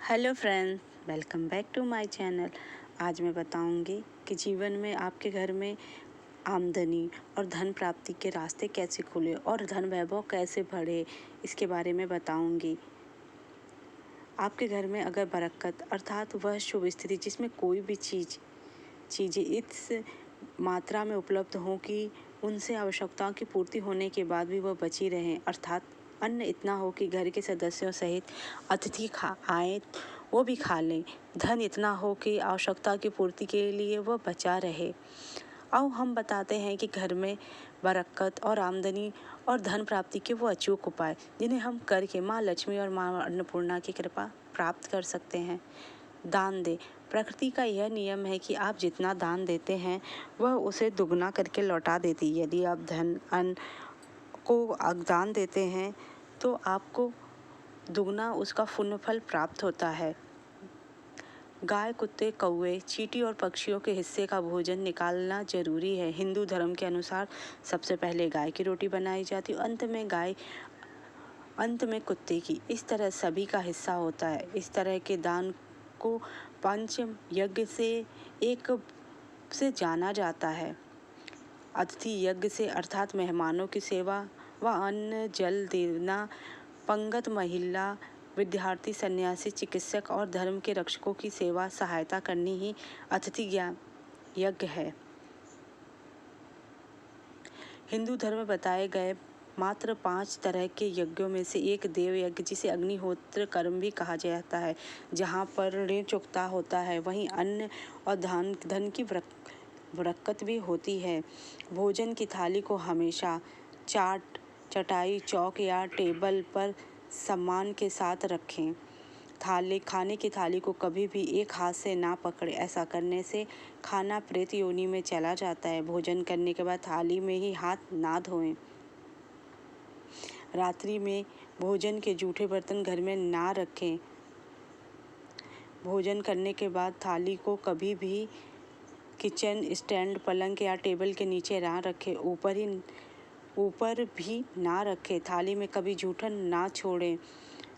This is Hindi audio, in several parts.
Hello friends, welcome back to my channel. आज मैं बताऊंगी कि जीवन में आपके घर में आमदनी और धन प्राप्ति के रास्ते कैसे खुले और धन वैभव कैसे बढ़े, इसके बारे में बताऊंगी। आपके घर में अगर बरकत अर्थात वह शुभ स्थिति जिसमें कोई भी चीज़ें इस मात्रा में उपलब्ध हों कि उनसे आवश्यकताओं की पूर्ति होने के बाद भी वह बची रहें, अर्थात अन्न इतना हो कि घर के सदस्यों सहित अतिथि आए वो भी खा लें। धन इतना हो कि आवश्यकता की पूर्ति के लिए वह बचा रहे। आओ हम बताते हैं कि घर में बरकत और आमदनी और धन प्राप्ति के वो अचूक उपाय जिन्हें हम करके माँ लक्ष्मी और माँ अन्नपूर्णा की कृपा प्राप्त कर सकते हैं। दान दे। प्रकृति का यह नियम है कि आप जितना दान देते हैं वह उसे दुगना करके लौटा देती है। यदि आप धन अन्न को दान देते हैं तो आपको दुगना उसका पुण्य फल प्राप्त होता है। गाय, कुत्ते, कौवे, चींटी और पक्षियों के हिस्से का भोजन निकालना जरूरी है। हिंदू धर्म के अनुसार सबसे पहले गाय की रोटी बनाई जाती है, अंत में कुत्ते की। इस तरह सभी का हिस्सा होता है। इस तरह के दान को पंच यज्ञ से जाना जाता है। अतिथि यज्ञ से अर्थात मेहमानों की सेवा व अन्न जल देना, पंगत महिला, विद्यार्थी, सन्यासी, चिकित्सक और धर्म के रक्षकों की सेवा सहायता करनी ही अतिथि यज्ञ है। हिंदू धर्म में बताए गए मात्र 5 तरह के यज्ञों में से एक देव यज्ञ, जिसे अग्निहोत्र कर्म भी कहा जाता है, जहाँ पर ऋण चुकता होता है, वहीं अन्न और धन की बरकत भी होती है। भोजन की थाली को हमेशा चटाई, चौक या टेबल पर सम्मान के साथ रखें। खाने की थाली को कभी भी एक हाथ से ना पकड़े। ऐसा करने से खाना प्रेत योनि में चला जाता है। भोजन करने के बाद थाली में ही हाथ ना धोएं। रात्रि में भोजन के जूठे बर्तन घर में ना रखें। भोजन करने के बाद थाली को कभी भी किचन स्टैंड, पलंग या टेबल के नीचे ना रखें। ऊपर भी ना रखें। थाली में कभी जूठन ना छोड़ें।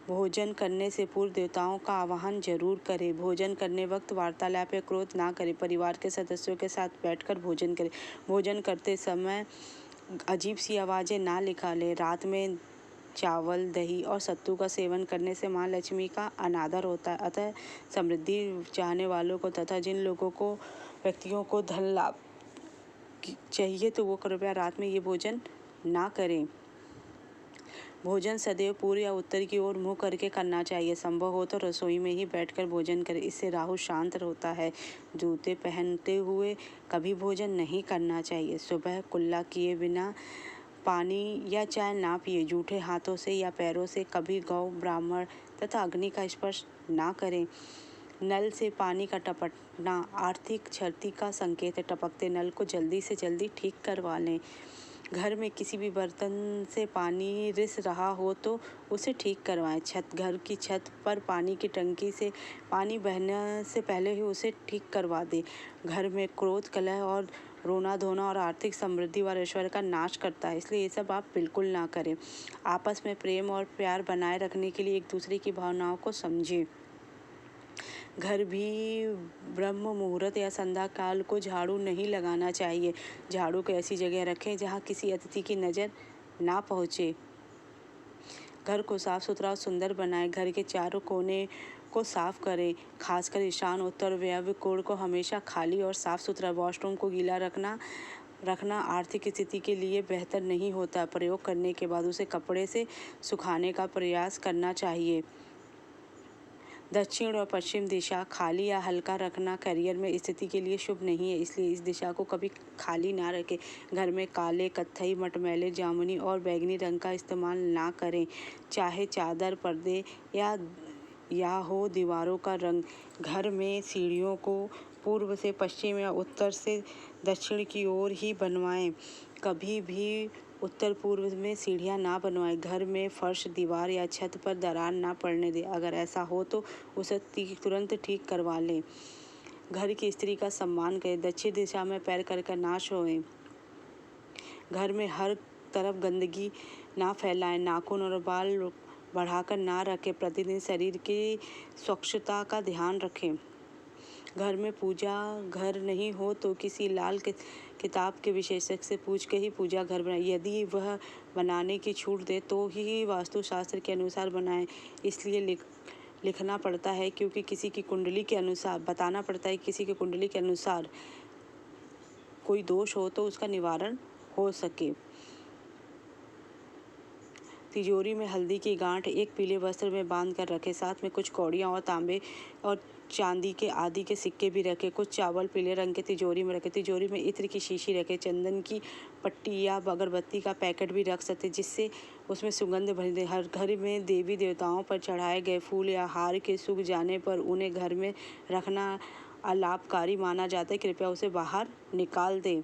भोजन करने से पूर्व देवताओं का आवाहन जरूर करें। भोजन करने वक्त वार्तालाप या क्रोध ना करें। परिवार के सदस्यों के साथ बैठकर भोजन करें। भोजन करते समय अजीब सी आवाज़ें ना निकालें। रात में चावल, दही और सत्तू का सेवन करने से माँ लक्ष्मी का अनादर होता है। अतः समृद्धि चाहने वालों को तथा जिन व्यक्तियों को धन लाभ चाहिए तो वो कृपया रात में ये भोजन ना करें। भोजन सदैव पूर्व या उत्तर की ओर मुँह करके करना चाहिए। संभव हो तो रसोई में ही बैठकर भोजन करें। इससे राहु शांत होता है। जूते पहनते हुए कभी भोजन नहीं करना चाहिए। सुबह कुल्ला किए बिना पानी या चाय ना पिए। जूठे हाथों से या पैरों से कभी गौ, ब्राह्मण तथा अग्नि का स्पर्श ना करें। नल से पानी का टपकना आर्थिक क्षति का संकेत है। टपकते नल को जल्दी से जल्दी ठीक करवा लें। घर में किसी भी बर्तन से पानी रिस रहा हो तो उसे ठीक करवाएं। घर की छत पर पानी की टंकी से पानी बहने से पहले ही उसे ठीक करवा दें। घर में क्रोध, कलह और रोना धोना और आर्थिक समृद्धि व ऐश्वर्य का नाश करता है, इसलिए ये सब आप बिल्कुल ना करें। आपस में प्रेम और प्यार बनाए रखने के लिए एक दूसरे की भावनाओं को समझें। घर भी ब्रह्म मुहूर्त या संध्या काल को झाड़ू नहीं लगाना चाहिए। झाड़ू को ऐसी जगह रखें जहां किसी अतिथि की नज़र ना पहुंचे। घर को साफ सुथरा और सुंदर बनाएं। घर के चारों कोने को साफ करें, खासकर ईशान, उत्तर, वायव्य कोण को हमेशा खाली और साफ सुथरा। वॉशरूम को गीला रखना आर्थिक स्थिति के लिए बेहतर नहीं होता। प्रयोग करने के बाद उसे कपड़े से सुखाने का प्रयास करना चाहिए। दक्षिण और पश्चिम दिशा खाली या हल्का रखना करियर में स्थिति के लिए शुभ नहीं है, इसलिए इस दिशा को कभी खाली ना रखें। घर में काले, कत्थई, मटमैले, जामुनी और बैंगनी रंग का इस्तेमाल ना करें, चाहे चादर, पर्दे या हो दीवारों का रंग। घर में सीढ़ियों को पूर्व से पश्चिम या उत्तर से दक्षिण की ओर ही बनवाएं। कभी भी उत्तर पूर्व में सीढ़ियाँ ना बनवाएं। घर में फर्श, दीवार या छत पर दरार ना पड़ने दें। अगर ऐसा हो तो उसे तुरंत ठीक करवा लें। घर की स्त्री का सम्मान करें। दक्षिण दिशा में पैर कर नाश होएं। घर में हर तरफ गंदगी ना फैलाएं। नाखून और बाल बढ़ाकर ना रखें। प्रतिदिन शरीर की स्वच्छता का ध्यान रखें। घर में पूजा घर नहीं हो तो किसी लाल किताब के विशेषज्ञ से पूछ के ही पूजा घर बनाएं। यदि वह बनाने की छूट दे तो ही वास्तुशास्त्र के अनुसार बनाएं। इसलिए लिखना पड़ता है क्योंकि किसी की कुंडली के अनुसार बताना पड़ता है, किसी की कुंडली के अनुसार कोई दोष हो तो उसका निवारण हो सके। तिजोरी में हल्दी की गांठ एक पीले वस्त्र में बांध कर रखें। साथ में कुछ कौड़ियाँ और तांबे और चांदी के आदि के सिक्के भी रखें। कुछ चावल पीले रंग के तिजोरी में रखें। तिजोरी में इत्र की शीशी रखें। चंदन की पट्टी या अगरबत्ती का पैकेट भी रख सकते जिससे उसमें सुगंध भरी दे। हर घर में देवी देवताओं पर चढ़ाए गए फूल या हार के सूख जाने पर उन्हें घर में रखना अलाभकारी माना जाता है। कृपया उसे बाहर निकाल दें।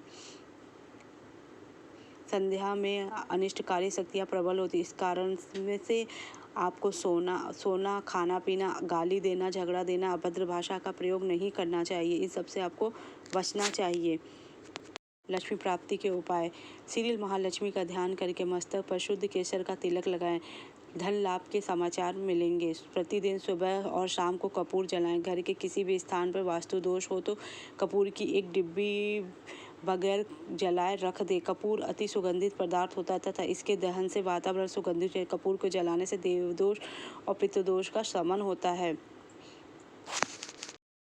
संध्या में अनिष्टकारी शक्तियाँ प्रबल होती, इस कारण में से आपको सोना, खाना पीना, गाली देना, झगड़ा देना, अभद्र भाषा का प्रयोग नहीं करना चाहिए। इन सब से आपको बचना चाहिए। लक्ष्मी प्राप्ति के उपाय। श्री महालक्ष्मी का ध्यान करके मस्तक पर शुद्ध केसर का तिलक लगाएं। धन लाभ के समाचार मिलेंगे। प्रतिदिन सुबह और शाम को कपूर जलाएं। घर के किसी भी स्थान पर वास्तु दोष हो तो कपूर की एक डिब्बी बगैर जलाए रख दे। कपूर अति सुगंधित पदार्थ होता है तथा इसके दहन से वातावरण सुगंधित है। कपूर को जलाने से देवदोष और पितृदोष का शमन होता है।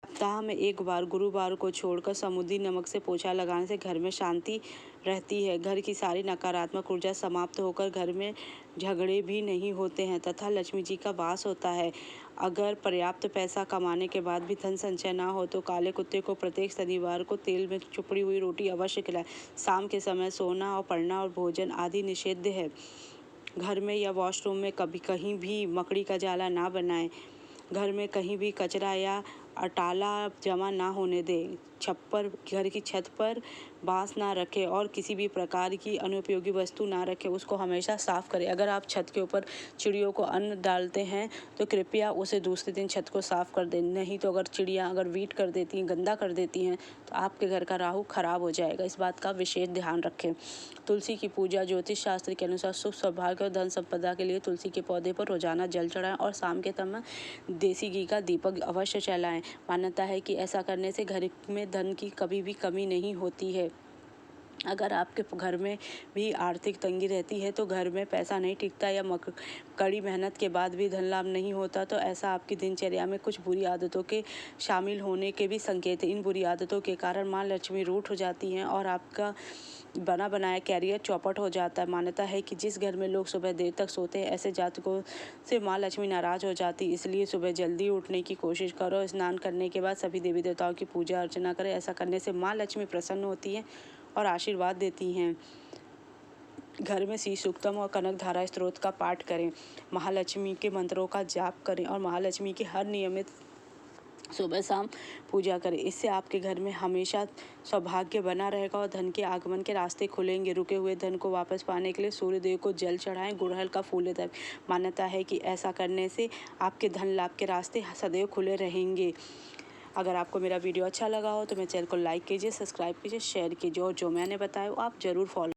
सप्ताह में एक बार गुरुवार को छोड़कर समुद्री नमक से पोछा लगाने से घर में शांति रहती है। घर की सारी नकारात्मक ऊर्जा समाप्त होकर घर में झगड़े भी नहीं होते हैं तथा लक्ष्मी जी का वास होता है। अगर पर्याप्त पैसा कमाने के बाद भी धन संचय ना हो तो काले कुत्ते को प्रत्येक शनिवार को तेल में चुपड़ी हुई रोटी अवश्य खिलाएं। शाम के समय सोना और पढ़ना और भोजन आदि निषिद्ध है। घर में या वॉशरूम में कहीं भी मकड़ी का जाला ना बनाएं। घर में कहीं भी कचरा या अटाला जमा ना होने दें। घर की छत पर बांस ना रखें और किसी भी प्रकार की अनुपयोगी वस्तु ना रखें। उसको हमेशा साफ करें। अगर आप छत के ऊपर चिड़ियों को अन्न डालते हैं तो कृपया उसे दूसरे दिन छत को साफ कर दें। नहीं तो अगर चिड़ियाँ वीट कर देती हैं, गंदा कर देती हैं तो आपके घर का राहु खराब हो जाएगा। इस बात का विशेष ध्यान रखें। तुलसी की पूजा। ज्योतिष शास्त्र के अनुसार सुख सौभाग्य और धन संपदा के लिए तुलसी के पौधे पर रोजाना जल चढ़ाएं और शाम के समय देसी घी का दीपक अवश्य जलाएं। मान्यता है कि ऐसा करने से घर में धन की कभी भी कमी नहीं होती है। अगर आपके घर में भी आर्थिक तंगी रहती है तो घर में पैसा नहीं टिकता या कड़ी मेहनत के बाद भी धन लाभ नहीं होता तो ऐसा आपकी दिनचर्या में कुछ बुरी आदतों के शामिल होने के भी संकेत हैं। इन बुरी आदतों के कारण माँ लक्ष्मी रूठ हो जाती हैं और आपका बना बनाया कैरियर चौपट हो जाता है। मान्यता है कि जिस घर में लोग सुबह देर तक सोते हैं ऐसे जातकों से माँ लक्ष्मी नाराज हो जाती। इसलिए सुबह जल्दी उठने की कोशिश करो। स्नान करने के बाद सभी देवी देवताओं की पूजा अर्चना करें। ऐसा करने से माँ लक्ष्मी प्रसन्न होती हैं और आशीर्वाद देती हैं। घर में श्री सूक्तम और कनक धारा स्त्रोत का पाठ करें। महालक्ष्मी के मंत्रों का जाप करें और महालक्ष्मी की हर नियमित सुबह शाम पूजा करें। इससे आपके घर में हमेशा सौभाग्य बना रहेगा और धन के आगमन के रास्ते खुलेंगे। रुके हुए धन को वापस पाने के लिए सूर्यदेव को जल चढ़ाएं। गुड़हल का फूल दें। मान्यता है कि ऐसा करने से आपके धन लाभ के रास्ते सदैव खुले रहेंगे। अगर आपको मेरा वीडियो अच्छा लगा हो तो मेरे चैनल को लाइक कीजिए, सब्सक्राइब कीजिए, शेयर कीजिए और जो मैंने बताया वो आप ज़रूर फॉलो